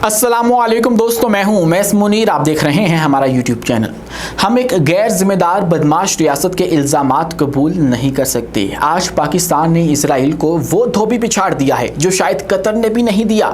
अस्सलामुअलैकुम दोस्तों, मैं हूं उमैस मुनीर। आप देख रहे हैं हमारा यूट्यूब चैनल। हम एक गैर जिम्मेदार बदमाश रियासत के इल्ज़ामात कबूल नहीं कर सकते। आज पाकिस्तान ने इसराइल को वो धोबी पिछाड़ दिया है जो शायद कतर ने भी नहीं दिया।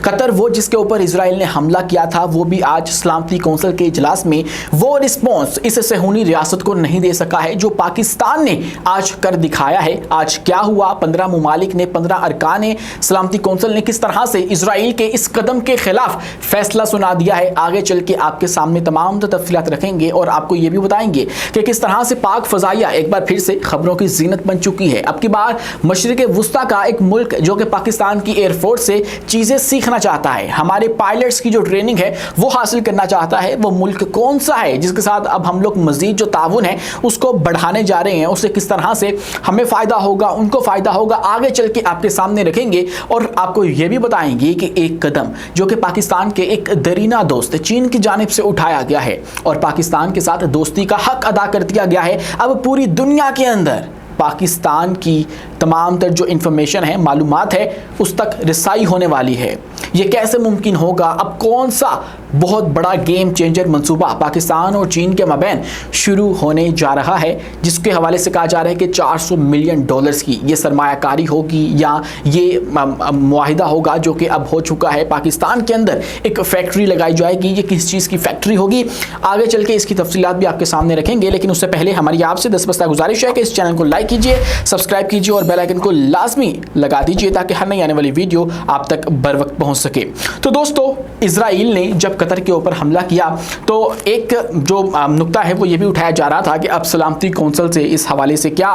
कतर वो जिसके ऊपर इसराइल ने हमला किया था, वो भी आज सलामती कौंसिल के इजलास में वो रिस्पॉन्स इस सहूनी रियासत को नहीं दे सका है जो पाकिस्तान ने आज कर दिखाया है। आज क्या हुआ, 15 मुमालिक ने, 15 अरकान ने, सलामती कौंसिल ने किस तरह से इसराइल के इस कदम के खिलाफ फैसला सुना दिया है। आगे चल के आपके सामने तमाम तफसीलात रखेंगे और आपको यह भी बताएंगे कि किस तरह से पाक फजाइया एक बार फिर से खबरों की जीनत बन चुकी है। अब की बार मशरिक वुस्ता का एक मुल्क जो कि पाकिस्तान की एयरफोर्स से चीजें सीखना चाहता है, हमारे पायलट्स की जो ट्रेनिंग है वो हासिल करना चाहता है, वो मुल्क कौन सा है जिसके साथ अब हम लोग मजीद जो ताउन है उसको बढ़ाने जा रहे हैं, उससे किस तरह से हमें फायदा होगा, उनको फायदा होगा, आगे चल के आपके सामने रखेंगे और आपको यह भी बताएंगे कि एक कदम जो कि पाकिस्तान के एक दरीना दोस्त चीन की जानिब से उठाया गया है और पाकिस्तान के साथ दोस्ती का हक अदा कर दिया गया है। अब पूरी दुनिया के अंदर पाकिस्तान की तमाम तर जो इंफॉर्मेशन है, मालूमात है, उस तक रसाई होने वाली है। ये कैसे मुमकिन होगा? अब कौन सा बहुत बड़ा गेम चेंजर मंसूबा पाकिस्तान और चीन के मबैन शुरू होने जा रहा है, जिसके हवाले से कहा जा रहा है कि $400 मिलियन की ये सरमायाकारी होगी या ये मुआहिदा होगा जो कि अब हो चुका है। पाकिस्तान के अंदर एक फैक्ट्री लगाई जाएगी। ये किस चीज़ की फैक्ट्री होगी, आगे चल के इसकी तफसीलात भी आपके सामने रखेंगे। लेकिन उससे पहले हमारी आपसे दस्तबस्ता गुजारिश है कि इस चैनल को लाइक कीजिए, सब्सक्राइब कीजिए और बेल आइकन को लाजमी लगा दीजिए ताकि हर नई आने वाली वीडियो आप तक बर वक्त पहुंच सके। तो दोस्तों, इजराइल ने जब कतर के ऊपर हमला किया तो एक जो नुक्ता है वो ये भी उठाया जा रहा था कि अब सलामती कौंसिल से इस हवाले से क्या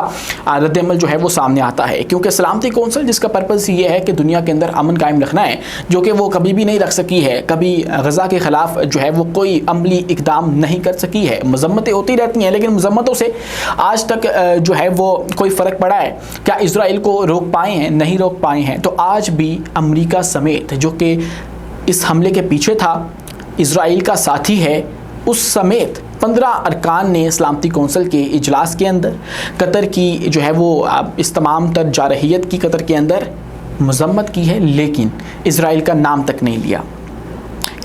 रद्दअमल जो है वो सामने आता है, क्योंकि सलामती कौंसिल जिसका पर्पज़ ये है कि दुनिया के अंदर अमन कायम रखना है, जो कि वो कभी भी नहीं रख सकी है। कभी गजा के खिलाफ जो है वो कोई अमली इकदाम नहीं कर सकी है। मजम्मतें होती रहती हैं लेकिन मजम्मतों से आज तक जो है वो कोई फ़र्क पड़ा है? क्या इसराइल को रोक पाए हैं? नहीं रोक पाए हैं। तो आज भी अमेरिका समेत जो कि इस हमले के पीछे था, इसराइल का साथी है, उस समेत 15 अरकान ने सलामती कौंसिल के इजलास के अंदर कतर की जो है वो इस तमाम तर जारहियत की कतर के अंदर मजम्मत की है, लेकिन इसराइल का नाम तक नहीं लिया।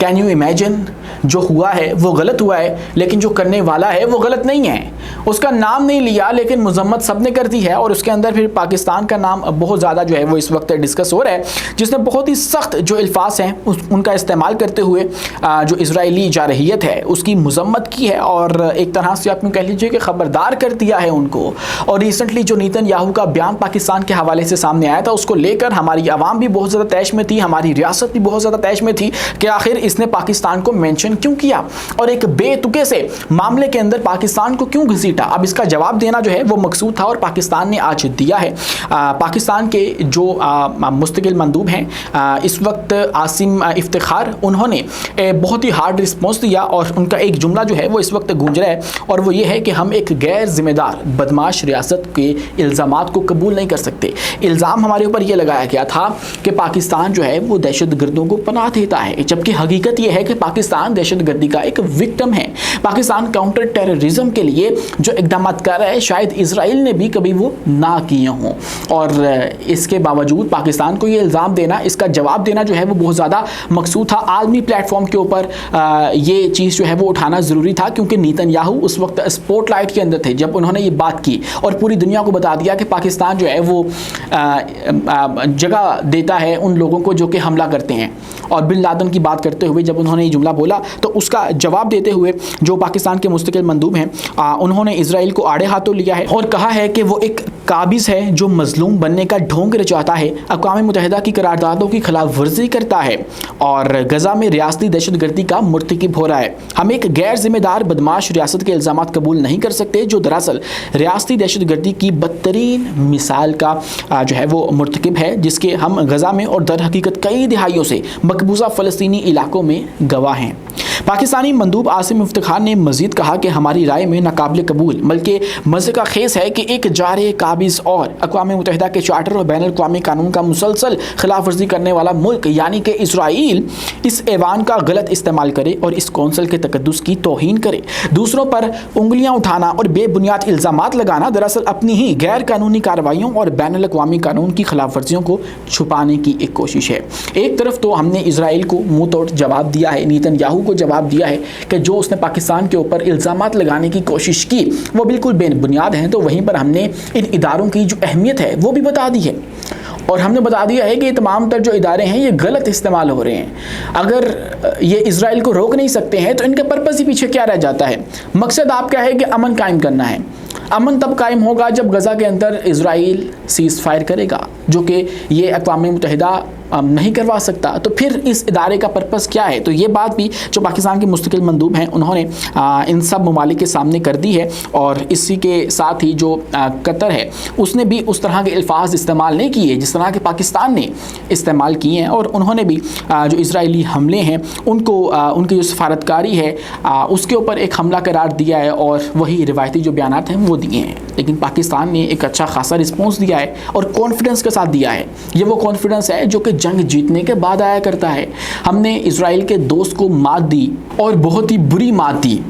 Can you imagine? जो हुआ है वो गलत हुआ है, लेकिन जो करने वाला है वो गलत नहीं है। उसका नाम नहीं लिया लेकिन मजम्मत सबने कर दी है और उसके अंदर फिर पाकिस्तान का नाम बहुत ज़्यादा जो है वो इस वक्त डिस्कस हो रहा है, जिसने बहुत ही सख्त जो अल्फाज हैं उनका इस्तेमाल करते हुए जो इजरायली जारहियत है उसकी मजम्मत की है और एक तरह से आप यूँ कह लीजिए कि ख़बरदार कर दिया है उनको। और रिसेंटली जो नेतन्याहू का बयान पाकिस्तान के हवाले से सामने आया था, उसको लेकर हमारी आवाम भी बहुत ज़्यादा तैश में थी, हमारी रियासत भी बहुत ज़्यादा तैश में थी कि आखिर इसने पाकिस्तान को मेंशन क्यों किया और एक बेतुके से मामले के अंदर पाकिस्तान को क्यों घसीटा। अब इसका जवाब देना जो है वो मकसूद था और पाकिस्तान ने आज दिया है। पाकिस्तान के जो मुस्तकिल मंदूब हैं इस वक्त आसिम इफ्तिखार, उन्होंने बहुत ही हार्ड रिस्पॉन्स दिया और उनका एक जुमला जो है वो इस वक्त गूंज रहा है और वो ये है कि हम एक गैर जिम्मेदार बदमाश रियासत के इल्ज़ामात को कबूल नहीं कर सकते। इल्ज़ाम हमारे ऊपर ये लगाया गया था कि पाकिस्तान जो है वो दहशत गर्दों को पनाह देता है, जबकि हकीकत ये है कि पाकिस्तान दहशत गर्दी का एक विक्टिम है। पाकिस्तान काउंटर टेररिज्म के लिए जो इकदाम कर रहा है शायद इसराइल ने भी कभी वो ना किए हों और इसके बावजूद पाकिस्तान को ये इल्ज़ाम देना, इसका जवाब देना जो है वो बहुत ज़्यादा मकसूद था। आलमी प्लेटफॉर्म के ऊपर ये चीज़ जो है वो उठाना ज़रूरी था क्योंकि नेतन्याहू उस वक्त स्पॉटलाइट के अंदर थे जब उन्होंने ये बात की और पूरी दुनिया को बता दिया कि पाकिस्तान जो है वो जगह देता है उन लोगों को जो कि हमला करते हैं। और बिन लादेन की बात करते हुए जब उन्होंने ये जुमला बोला तो उसका जवाब देते हुए जो पाकिस्तान के मुस्तकिल मंदूब हैं उन्होंने इसराइल को आड़े हाथों लिया है और कहा है कि वो एक काबिज है जो मजलूम बनने का ढोंग रचाता है, अक़वाम मुत्तहिदा की करारदादों की खिलाफ वर्जी करता है और गजा में रियासती दहशत गर्दी का मुर्तकिब हो रहा है। हम एक गैर जिम्मेदार बदमाश रियासत के इल्ज़ाम कबूल नहीं कर सकते जो दरअसल रियासती दहशत गर्दी की बदतरीन मिसाल का जो है वो मुर्तकिब है, जिसके हम गजा में और दर हकीकत कई दिहाइयों से मकबूजा फ़लस्तीनी इलाकों में गवाह हैं। पाकिस्तानी मंदूब आसिम इफ्तिखार ने मजीद कहा कि हमारी राय में नाकाबिल कबूल बल्कि मज़े का खेस है कि एक जारे काबिज और अक़वाम मुत्तहिदा के चार्टर और बैनुल अक़वामी कानून का मुसलसल खिलाफ वर्जी करने वाला मुल्क यानी कि इसराइल इस ऐवान का गलत इस्तेमाल करे और इस कौंसल के तकद्दुस की तौहीन करे। दूसरों पर उंगलियां उठाना और बेबुनियाद इल्ज़ामात लगाना दरअसल अपनी ही गैर कानूनी कार्रवाइयों और बैनुल अक़वामी कानून की खिलाफ वर्जियों को छुपाने की एक कोशिश है। एक तरफ तो हमने इसराइल को मुंह तोड़ जवाब दिया है, नेतन्याहू को जवाब दिया है कि जो उसने पाकिस्तान के ऊपर इल्ज़ामात लगाने की कोशिश की वो बिल्कुल बेबुनियाद हैं, तो वहीं पर हमने इन इदारों की जो अहमियत है वो भी बता दी है और हमने बता दिया है कि तमाम तर जो इदारे हैं ये गलत इस्तेमाल हो रहे हैं। अगर ये इसराइल को रोक नहीं सकते हैं तो इनका पर्पस ही पीछे क्या रह जाता है। मकसद आपका है कि अमन कायम करना है। अमन तब कायम होगा जब गज़ा के अंदर इसराइल सीज़ फायर करेगा, जो कि ये अक़वाम मुत्तहिदा नहीं करवा सकता। तो फिर इस इदारे का पर्पस क्या है? तो ये बात भी जो पाकिस्तान के मुस्तकिल मंदूब हैं उन्होंने इन सब ममालिक के सामने कर दी है। और इसी के साथ ही जो कतर है उसने भी उस तरह के अल्फाज इस्तेमाल नहीं किए जिस तरह के पाकिस्तान ने इस्तेमाल किए हैं, और उन्होंने भी जो इसराइली हमले हैं उनको उनकी जो सफारतकारी है उसके ऊपर एक हमला करार दिया है और वही रिवायती जो बयानात हैं वो दिए हैं। लेकिन पाकिस्तान ने एक अच्छा खासा रिस्पॉन्स दिया है और कॉन्फिडेंस के साथ दिया है। ये वो कॉन्फिडेंस है जो कि जंग जीतने के बाद आया करता है। हमने इसराइल के दोस्त को मात दी और बहुत ही बुरी मात दी।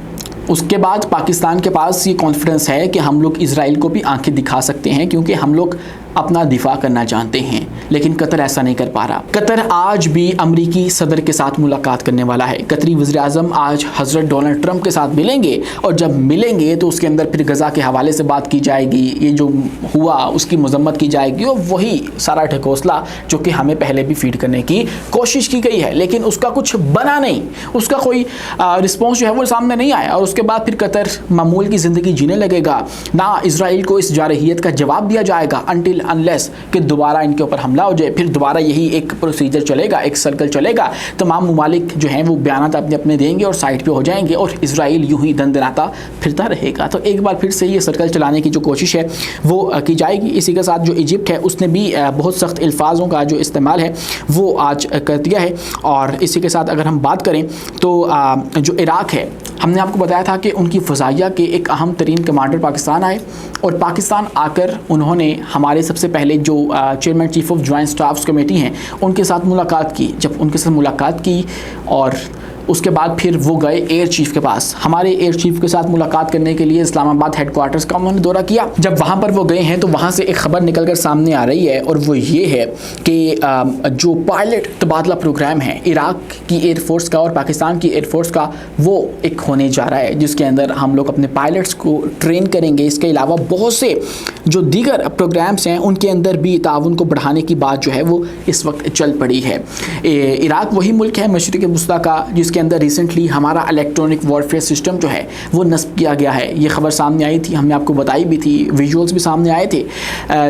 उसके बाद पाकिस्तान के पास ये कॉन्फिडेंस है कि हम लोग इसराइल को भी आंखें दिखा सकते हैं, क्योंकि हम लोग अपना दिफा करना जानते हैं। लेकिन कतर ऐसा नहीं कर पा रहा। कतर आज भी अमरीकी सदर के साथ मुलाकात करने वाला है। कतरी वज़ीर-ए-आज़म आज हज़रत डोनाल्ड ट्रंप के साथ मिलेंगे और जब मिलेंगे तो उसके अंदर फिर गज़ा के हवाले से बात की जाएगी, ये जो हुआ उसकी मजम्मत की जाएगी और वही सारा ढकोसला जो कि हमें पहले भी फीड करने की कोशिश की गई है, लेकिन उसका कुछ बना नहीं, उसका कोई रिस्पॉन्स जो है वो सामने नहीं आया। और उसके बाद फिर कतर मामूल की ज़िंदगी जीने लगेगा। ना इसराइल को इस जारहियत का जवाब दिया जाएगा अनटिल अनलेस कि दोबारा इनके ऊपर हमला हो जाए। फिर दोबारा यही एक प्रोसीजर चलेगा, एक सर्कल चलेगा। तमाम ममालिक जो हैं वो बयानात अपने अपने देंगे और साइड पे हो जाएंगे और इसराइल यूं ही दंदनाता फिरता रहेगा। तो एक बार फिर से ये सर्कल चलाने की जो कोशिश है वो की जाएगी। इसी के साथ जो इजिप्ट है उसने भी बहुत सख्त अल्फाजों का जो इस्तेमाल है वो आज कर दिया है। और इसी के साथ अगर हम बात करें तो जो इराक है, हमने आपको बताया था कि उनकी फ़ज़ाइया के एक अहम तरीन कमांडर पाकिस्तान आए और पाकिस्तान आकर उन्होंने हमारे सबसे पहले जो chairman chief of joint staffs committee हैं उनके साथ मुलाकात की। जब उनके साथ मुलाकात की और उसके बाद फिर वो गए एयर चीफ के पास। हमारे एयर चीफ के साथ मुलाकात करने के लिए इस्लामाबाद हेडक्वार्टर्स का उन्होंने दौरा किया। जब वहाँ पर वो गए हैं तो वहाँ से एक ख़बर निकल कर सामने आ रही है और वो ये है कि जो पायलट तबादला प्रोग्राम है इराक की एयरफोर्स का और पाकिस्तान की एयरफोर्स का, वो एक होने जा रहा है जिसके अंदर हम लोग अपने पायलट्स को ट्रेन करेंगे। इसके अलावा बहुत से जो दीगर प्रोग्राम्स हैं उनके अंदर भी ताउन को बढ़ाने की बात जो है वो इस वक्त चल पड़ी है। इराक वही मुल्क है मशरिक़ वुस्ता का जिसके अंदर रिसेंटली हमारा इलेक्ट्रॉनिक वॉरफेयर सिस्टम जो है वो नस्ब किया गया है। ये खबर सामने आई थी, हमने आपको बताई भी थी, विजुअल्स भी सामने आए थे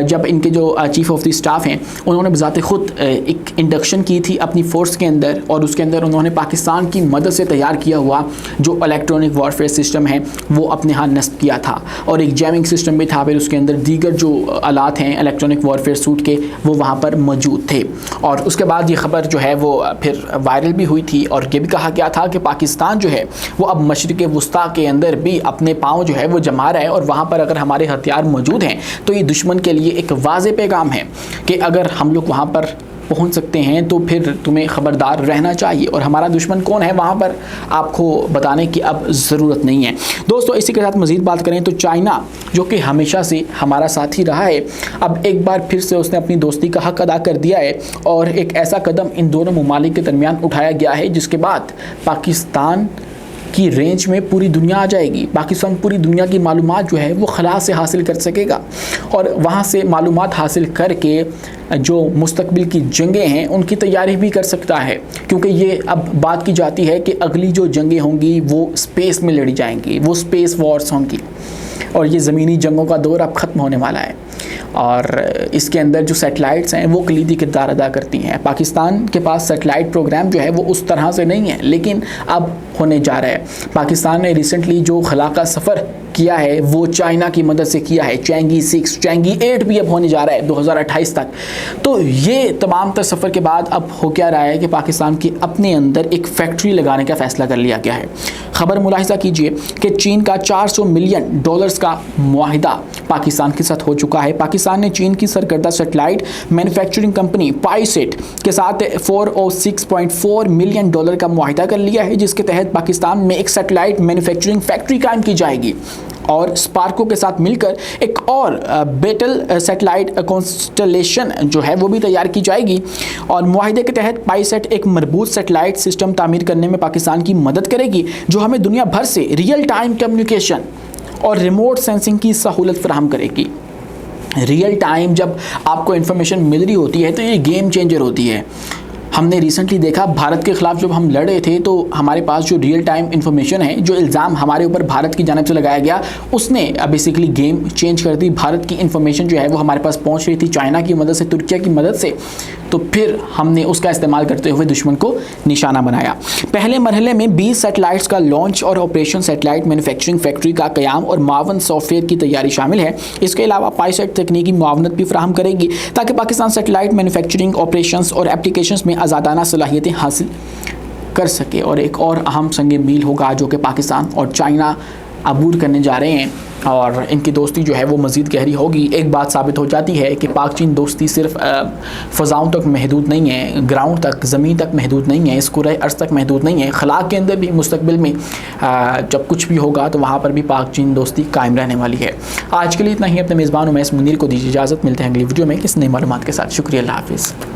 जब इनके जो चीफ ऑफ द स्टाफ हैं उन्होंने बज़ाते खुद एक इंडक्शन की थी अपनी फ़ोर्स के अंदर और उसके अंदर उन्होंने पाकिस्तान की मदद से तैयार किया हुआ जो इलेक्ट्रॉनिक वॉरफेयर सिस्टम है वो अपने यहाँ नस्ब किया था और एक जैमिंग सिस्टम भी था। फिर उसके अंदर दीगर जो आलात हैं इलेक्ट्रॉनिक वॉरफेयर सूट के वो वहाँ पर मौजूद थे। और उसके बाद ये खबर जो है वो फिर वायरल भी हुई थी और ये भी कहा गया था कि पाकिस्तान जो है वो अब मशरिक़ वुस्ता के अंदर भी अपने पाँव जो है वो जमा रहा है और वहाँ पर अगर हमारे हथियार मौजूद हैं तो ये दुश्मन के लिए एक वाज़ेह पैगाम है कि अगर हम लोग वहाँ पर पहुंच सकते हैं तो फिर तुम्हें ख़बरदार रहना चाहिए। और हमारा दुश्मन कौन है वहाँ पर आपको बताने की अब ज़रूरत नहीं है। दोस्तों इसी के साथ मज़ीद बात करें तो चाइना जो कि हमेशा से हमारा साथी रहा है, अब एक बार फिर से उसने अपनी दोस्ती का हक़ अदा कर दिया है और एक ऐसा कदम इन दोनों ममालिक के दरमियान उठाया गया है जिसके बाद पाकिस्तान की रेंज में पूरी दुनिया आ जाएगी। पाकिस्तान पूरी दुनिया की मालूमात जो है वो खला से हासिल कर सकेगा और वहाँ से मालूमात हासिल करके जो मुस्तकबिल की जंगें हैं उनकी तैयारी भी कर सकता है, क्योंकि ये अब बात की जाती है कि अगली जो जंगें होंगी वो स्पेस में लड़ी जाएंगी, वो स्पेस वॉर्स होंगी और ये ज़मीनी जंगों का दौर अब ख़त्म होने वाला है। और इसके अंदर जो सैटेलाइट्स हैं वो कलीदी किरदार अदा करती हैं। पाकिस्तान के पास सैटेलाइट प्रोग्राम जो है वो उस तरह से नहीं है, लेकिन अब होने जा रहा है। पाकिस्तान ने रिसेंटली जो खला का सफ़र किया है वो चाइना की मदद से किया है। चैंगी 6, चैंगी 8 भी अब होने जा रहा है 2028 तक। तो ये तमाम तर सफ़र के बाद अब हो क्या रहा है कि पाकिस्तान की अपने अंदर एक फैक्ट्री लगाने का फैसला कर लिया गया है। खबर मुलाहिजा कीजिए कि चीन का $400 मिलियन का मुआहिदा पाकिस्तान के साथ हो चुका है। पाकिस्तान ने चीन की सरकर्दा सैटेलाइट मैन्युफैक्चरिंग कंपनी पाईसेट के साथ $406.4 मिलियन का मुआहिदा कर लिया है, जिसके तहत पाकिस्तान में एक सैटेलाइट मैन्युफैक्चरिंग फैक्ट्री कायम की जाएगी और स्पार्को के साथ मिलकर एक और बेटल सैटेलाइट कॉन्स्टलेशन जो है वो भी तैयार की जाएगी। और मुआहिदे के तहत पाईसेट एक मजबूत सैटेलाइट सिस्टम तामीर करने में पाकिस्तान की मदद करेगी, जो हमें दुनिया भर से रियल टाइम कम्युनिकेशन और रिमोट सेंसिंग की सहूलत फराहम करेगी। रियल टाइम जब आपको इन्फॉर्मेशन मिल रही होती है तो ये गेम चेंजर होती है। हमने रिसेंटली देखा भारत के ख़िलाफ़ जब हम लड़े थे तो हमारे पास जो रियल टाइम इन्फॉर्मेशन है, जो इल्ज़ाम हमारे ऊपर भारत की जानिब से लगाया गया, उसने बेसिकली गेम चेंज कर दी। भारत की इन्फॉर्मेशन जो है वो हमारे पास पहुंच रही थी चाइना की मदद से, तुर्किया की मदद से, तो फिर हमने उसका इस्तेमाल करते हुए दुश्मन को निशाना बनाया। पहले मरहले में 20 सैटेलाइट्स का लॉन्च और ऑपरेशन, सैटेलाइट मैन्युफैक्चरिंग फैक्ट्री का क़याम और मावन सॉफ्टवेयर की तैयारी शामिल है। इसके अलावा पाईसेट तकनीकी मुआवनत भी फराहम करेगी ताकि पाकिस्तान सैटेलाइट मैन्युफैक्चरिंग ऑपरेशंस और एप्लीकेशंस में आज़ादाना सलाहियतें हासिल कर सके। और एक और अहम संग मील होगा जो कि पाकिस्तान और चाइना अबूर करने जा रहे हैं और इनकी दोस्ती जो है वो मज़ीद गहरी होगी। एक बात साबित हो जाती है कि पाक चीन दोस्ती सिर्फ फ़ज़ाओं तक महदूद नहीं है, ग्राउंड तक, ज़मीन तक महदूद नहीं है, इस कुरे अर्ज़ तक महदूद नहीं है। खलाक के अंदर भी मुस्तकबिल में जब कुछ भी होगा तो वहाँ पर भी पाक चीन दोस्ती कायम रहने वाली है। आज के लिए इतना ही। अपने मेज़बान उमैस मुनीर को दीजिए इजाज़त। मिलते हैं अगली वीडियो में किस नई मालूमात के साथ। शुक्रिया, अल्लाह हाफ़िज़।